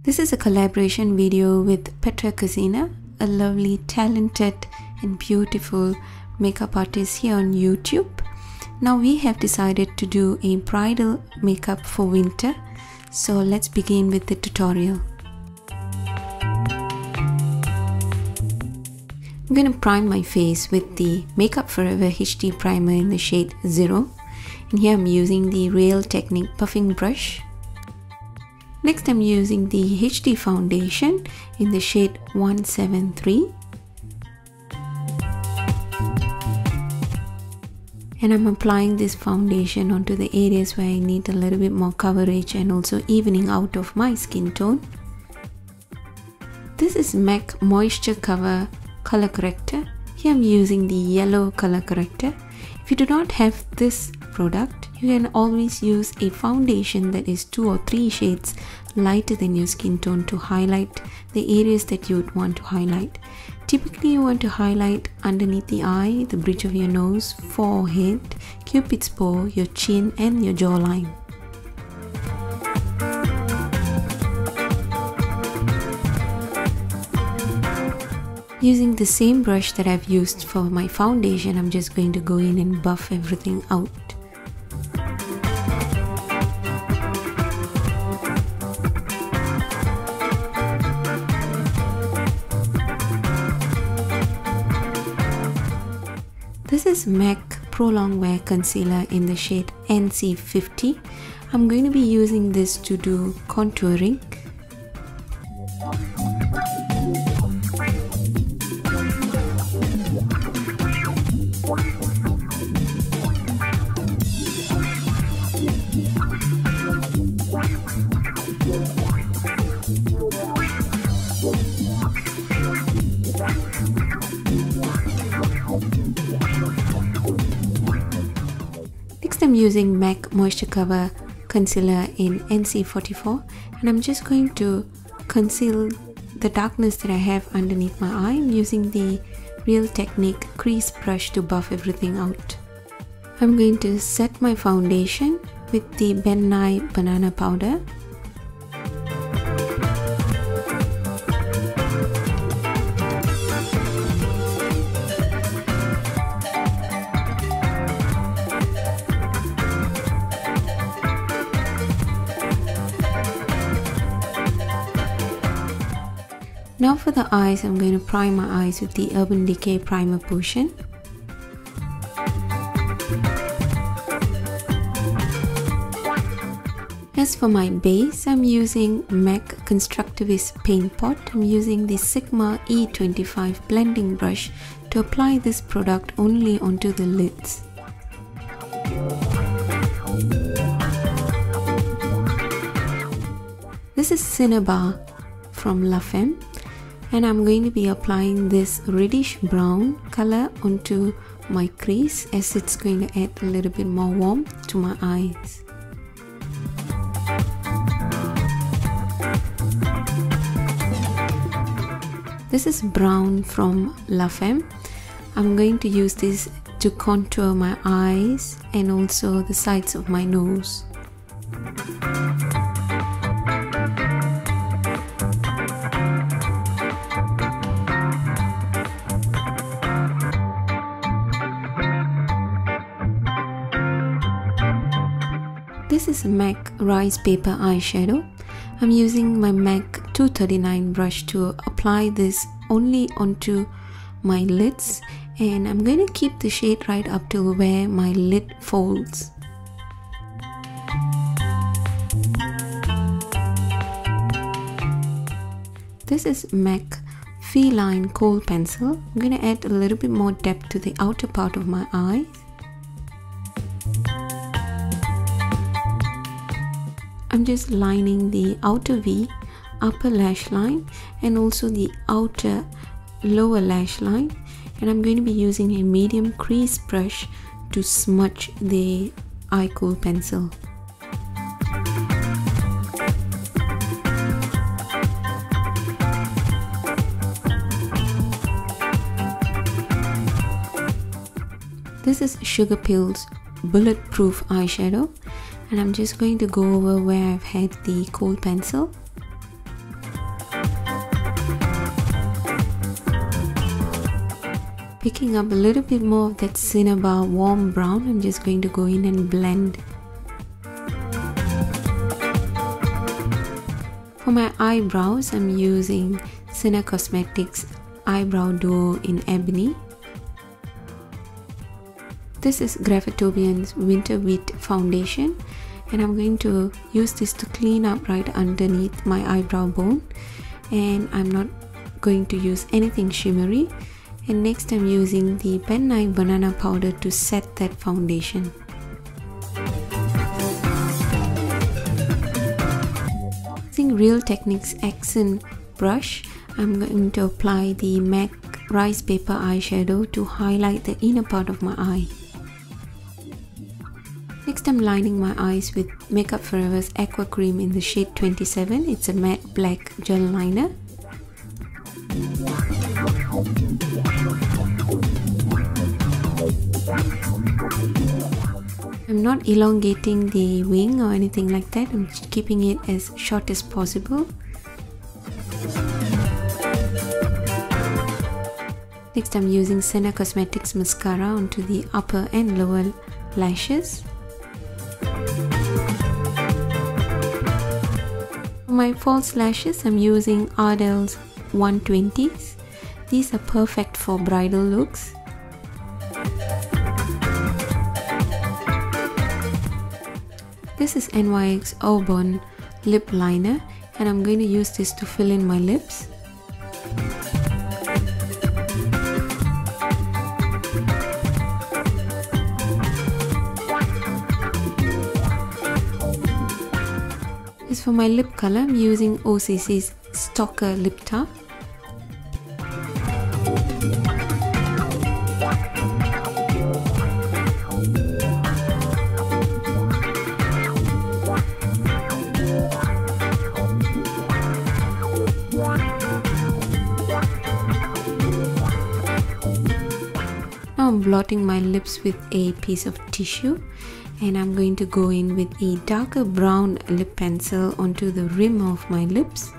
This is a collaboration video with Petra Kozina, a lovely, talented and beautiful makeup artist here on YouTube. Now we have decided to do a bridal makeup for winter, so let's begin with the tutorial. I'm going to prime my face with the Makeup Forever HD primer in the shade 0, and here I'm using the Real Technique puffing brush. Next I'm using the HD foundation in the shade 173, and I'm applying this foundation onto the areas where I need a little bit more coverage and also evening out of my skin tone. This is MAC Moisture Cover color corrector. Here I'm using the yellow color corrector. If you do not have this product, you can always use a foundation that is 2 or 3 shades lighter than your skin tone to highlight the areas that you would want to highlight. Typically you want to highlight underneath the eye, the bridge of your nose, forehead, cupid's bow, your chin and your jawline. Using the same brush that I've used for my foundation, I'm just going to go in and buff everything out. This is MAC Pro Long Wear Concealer in the shade NC50. I'm going to be using this to do contouring. I'm using MAC Moisture Cover Concealer in NC44, and I'm just going to conceal the darkness that I have underneath my eye. I'm using the Real Technique crease brush to buff everything out. I'm going to set my foundation with the Ben Nye Banana Powder. Now for the eyes, I'm going to prime my eyes with the Urban Decay Primer Potion. As for my base, I'm using MAC Constructivist Paint Pot. I'm using the Sigma E25 blending brush to apply this product only onto the lids. This is Cinnabar from La Femme, and I'm going to be applying this reddish brown color onto my crease, as it's going to add a little bit more warmth to my eyes. This is brown from La Femme. I'm going to use this to contour my eyes and also the sides of my nose. This is MAC Rice Paper Eyeshadow. I'm using my MAC 239 brush to apply this only onto my lids, and I'm going to keep the shade right up till where my lid folds. This is MAC Feline Kohl Pencil. I'm going to add a little bit more depth to the outer part of my eyes. I'm just lining the outer V, upper lash line, and also the outer lower lash line, and I'm going to be using a medium crease brush to smudge the eye kohl pencil. This is Sugar Pill's Bulletproof Eyeshadow, and I'm just going to go over where I've had the kohl pencil. Picking up a little bit more of that cinnabar warm brown, I'm just going to go in and blend. For my eyebrows, I'm using Cinna Cosmetics Eyebrow Duo in Ebony. This is Grafitobian's Winter Wheat Foundation, and I'm going to use this to clean up right underneath my eyebrow bone, and I'm not going to use anything shimmery. And next I'm using the Ben Nye Banana Powder to set that foundation. Using Real Techniques Accent Brush, I'm going to apply the MAC Rice Paper eyeshadow to highlight the inner part of my eye. Next I'm lining my eyes with Makeup Forever's Aqua Cream in the shade 27. It's a matte black gel liner. I'm not elongating the wing or anything like that. I'm keeping it as short as possible. Next I'm using Cinna Cosmetics mascara onto the upper and lower lashes. For my false lashes, I'm using Ardell's 120s. These are perfect for bridal looks. This is NYX Aubonne lip liner, and I'm going to use this to fill in my lips. As for my lip color, I'm using OCC's Stalker Lip Tint. Now I'm blotting my lips with a piece of tissue, and I'm going to go in with a darker brown lip pencil onto the rim of my lips.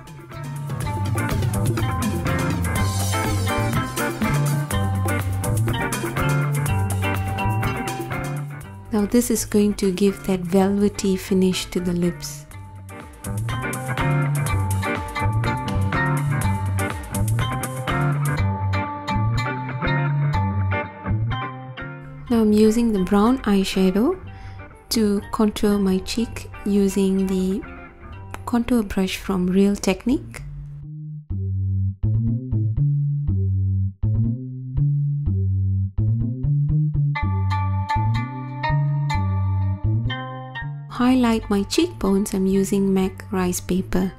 Now this is going to give that velvety finish to the lips. Now I'm using the brown eyeshadow to contour my cheek using the contour brush from Real Technique. Highlight my cheekbones, I'm using MAC Rice Paper.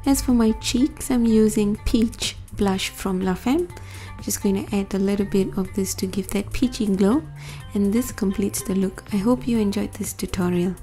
As for my cheeks, I'm using Peach blush from La Femme. I'm just going to add a little bit of this to give that peachy glow, and this completes the look. I hope you enjoyed this tutorial.